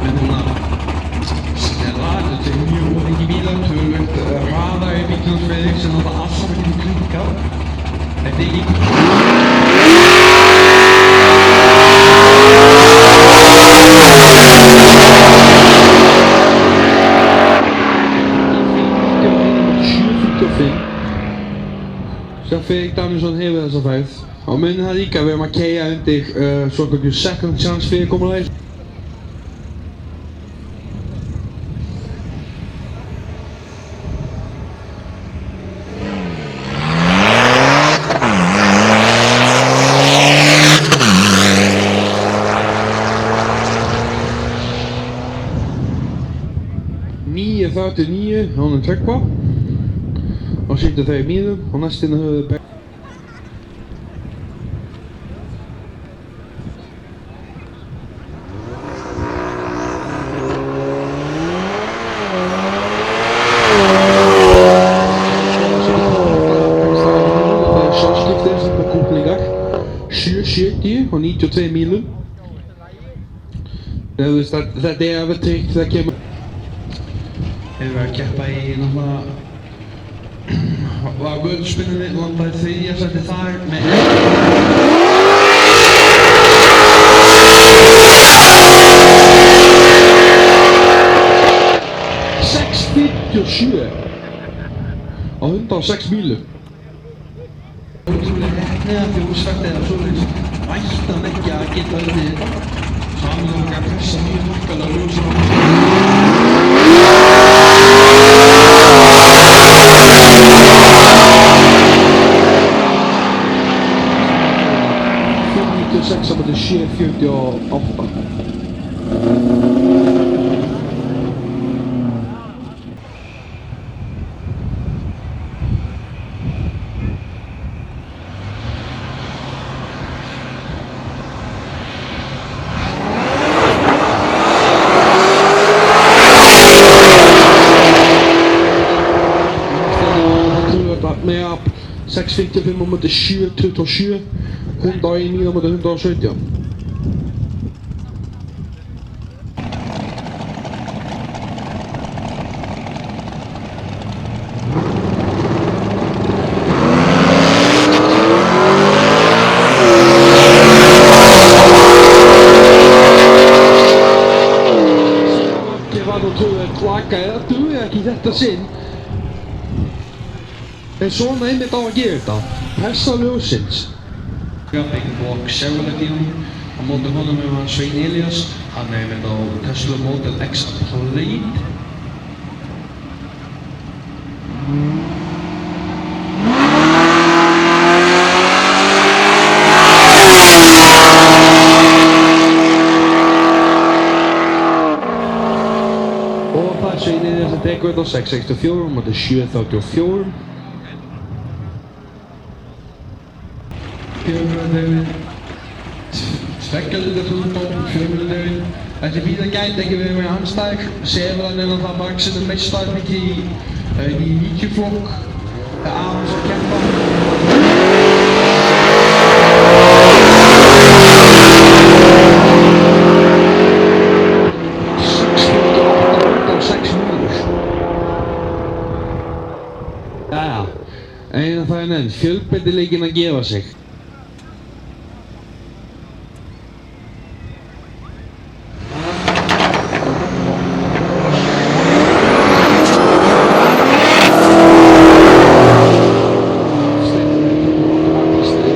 Men snella, þetta mjög óþekki bílar, töluvert hraða í bíljónsveðing sem það allt saman getur klikkað. Þetta ekki... Steffi Danielsson hefur þessa færð. Á munið það líka við erum að keyra undir svoköldu second chance fyrirkomulagi. Níu 39, honum Tryggva. Og sýndu þau í mínum og næstina höfðu þau sjálfskiptir sem er kúplingar 770 og 92 mílum. Þetta er alveg tryggt þegar kemur. Við að keppa í náttúrulega var völdspinninni landaði þriðja sæti þar með 6.57 á 106 mílum. Ótrúlega heppniða fjósvægt eða svoleiðis ætti hann ekki að geta unnið þetta. Saman okkar pressa mjög harkalega ljósar á sex á móti 7.48. Með 6.55 á móti 7.27. 101 míl á móti 117. Ég var nú trúið að klaka eða duði ekki þetta sinn. En svona einmitt á að gera þetta. Pressa ljósins. Big Block Chevrolet í honum. Á móti honum var Svein Elias. Hann er einmitt á Tesla Model X Plaid. Og það er Svein Elias að tekur þetta á 664 móti 734. Fjölmjöldaugin, Steggjaldudagslundum, Fjölmjöldaugin. Þessi bílar gæti ekki verið með anstæðir. Severan er náttúrulega margsinn meistarmikli í 90 flokk. Það er aðeins að keppa. Jæja, eina það er nefnt, fjölbreytileikinn að gefa sig.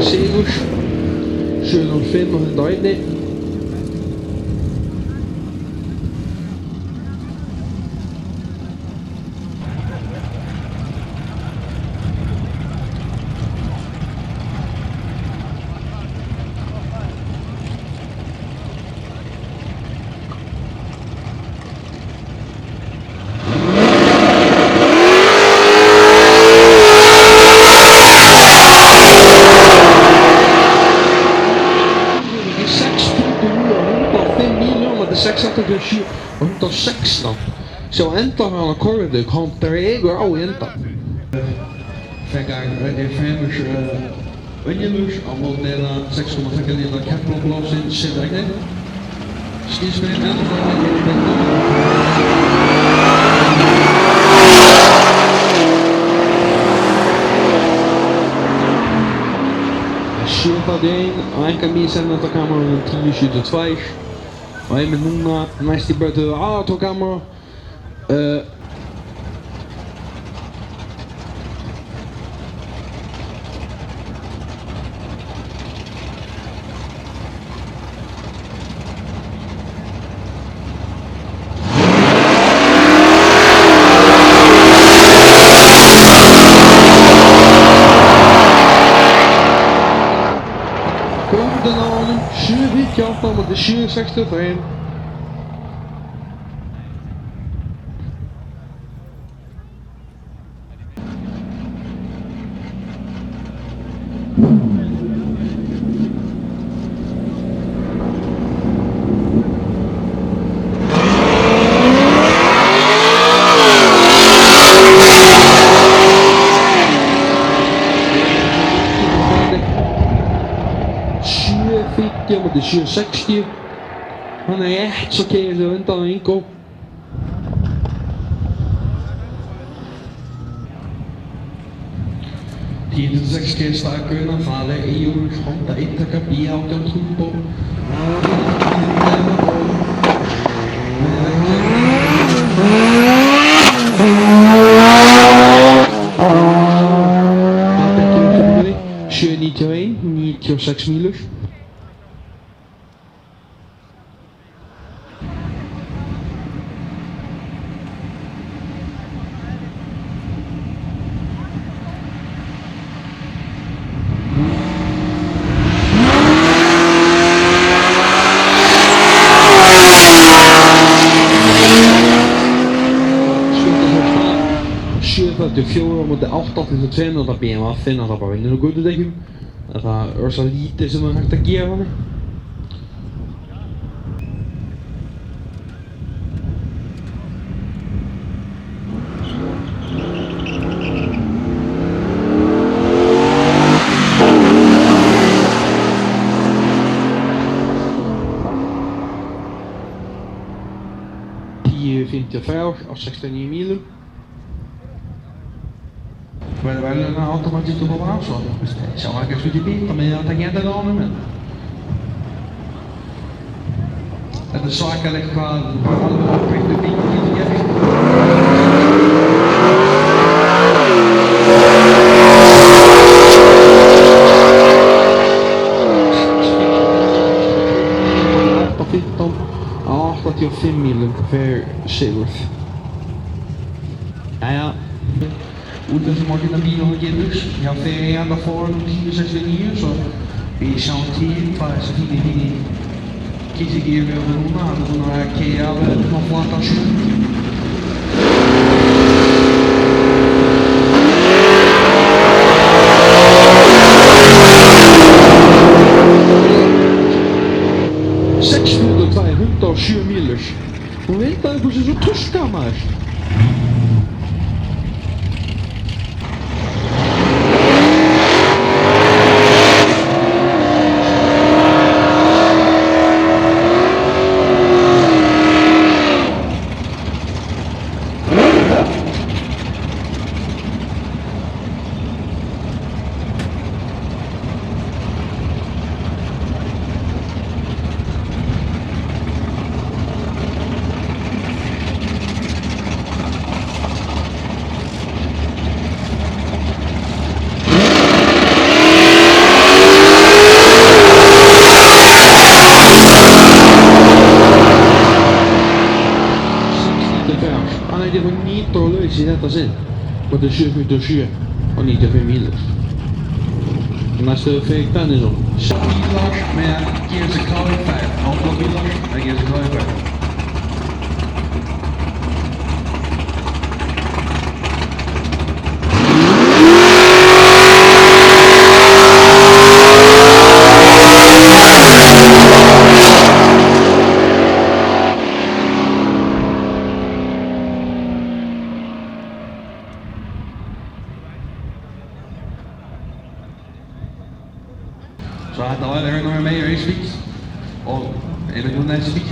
Sigur, 705 og 101. þetta er 687 og 116 sjá endan á hana korðu kom dregur á í endan frekar fremur venjulur á móti eða 6,2 litra Kepler blásinn Silvergate Skilsmith med den. Sjöfadén og enga mísennat á kamerunum 1072 og einmitt núna næst í brötu autokamera Grundenalen 748 mot 763. Mot 760. Han rétt så keirir undan á Ingo. Tíu 60 staðgöðna falið Eyjólfur Honda Ithaka B18 Turbo. Aðekkjum 791, 96 mílur. Þetta er 4 á móti 882 og það BMW finna það bara vinnur á götudekkjum. Það er svo lítið sem það er hægt að gera þannig. $10.53 á 69 mílum. Väldigt väl automatiskt på balans så jag har kanske inte bit men jag tänker inte då men det så jag kan lägga alla på bit Ja, 85 miljoner per Silworth. Ja. Utan som har dina bilar och gibbers. Jag ser ända för 1069 så vi kör till för så fint Kitty ger vi över några Kia över någon plantation. Och 7 milers. Hon vet inte hur så tuska mer. Det var 19 lös i detta sen. Och det 7.7 och 95 miler. Nästa fick den i så. Bilar med GS K5. Autobilar med GS K5. Så här då är det några mer race weeks och är det någon nästa week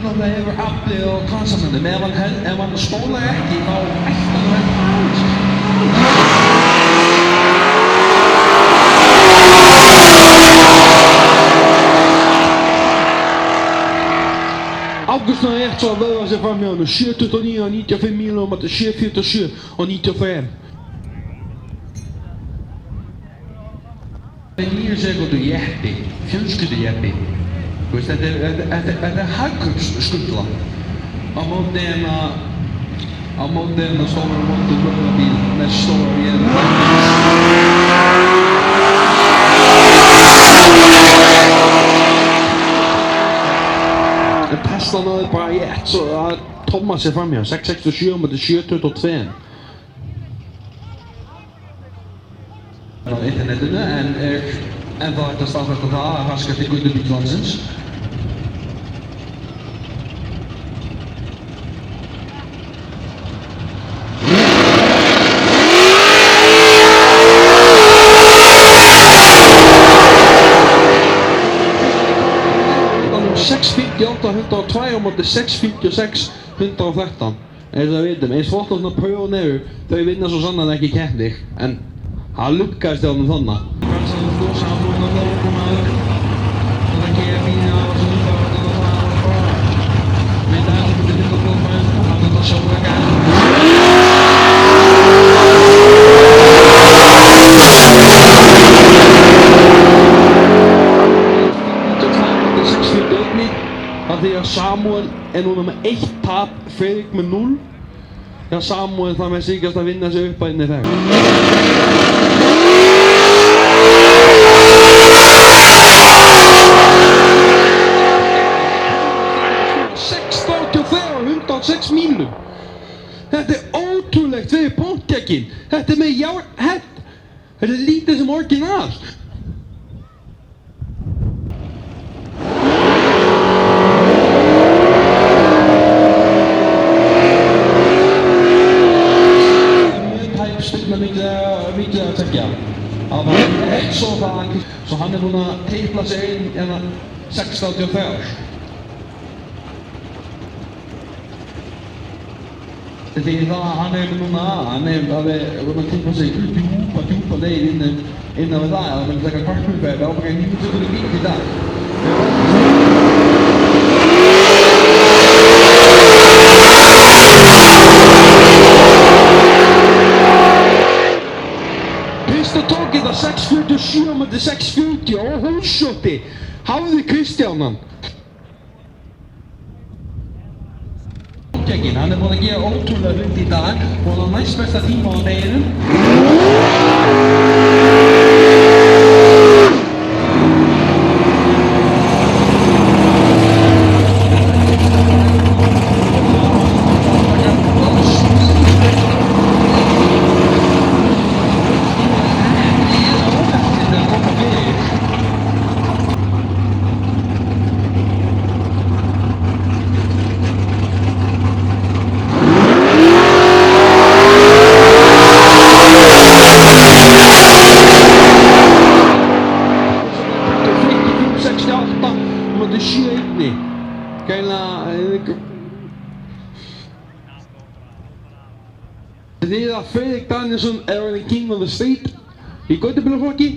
náttúrulega hefur aflið og kransamenni, ef hann spólar ekki þá ætti hann að vera aðeins. Augustin er eftir að vöða sig fram hjá hann, 7.29 og 95 mílum, þetta er 7.47 og 95. 9 sekundur jeppi, fjölskyldujeppi. Þetta er hagkaups-skutla á móti en að stóra móti röðabíl með stóra vélar. En Tesla náði bara í ett svo að Thomas er framhjá, 6.67 og þetta er 7.22. Á internetinu en ennþá hægt að staðfesta það að raska til gullubíl landsins. Hundrað og 2 á móti 6.56, 113. Eins og við vitum, eins flott og svona Pro og Neu, þau vinna svo sannlega ekki keppni, en það lukkaðist hjá þeim þannig. Því að Samuel er núna með 1 tap, Fredrik með 0. Já, Samuel það með síkast að vinna sig upp að inni þegar. 6.84, 106 mínum. Þetta er ótrúlegt fyrir Pontiacin. Þetta er með þetta er lítið sem orginal. Mikið að tekja. Það var eitt svo hann er búinn að teipla sig inn en 6.84. Því það hann er búinn að teipla sig djúpa leið innan við það. Það er taka kvartmjöfæði, það var ekki 9 bíl í dag. Kristján tók þetta 6.47 á móti 6.40 og hólsjótti. Hafði Kristján hann. Hann er búinn að gera ótrúlega hlut í dag og hann á næst besta tíma á deginum. Því að Fredrik Danielsson er orðinn king of the state í göttubílaflokki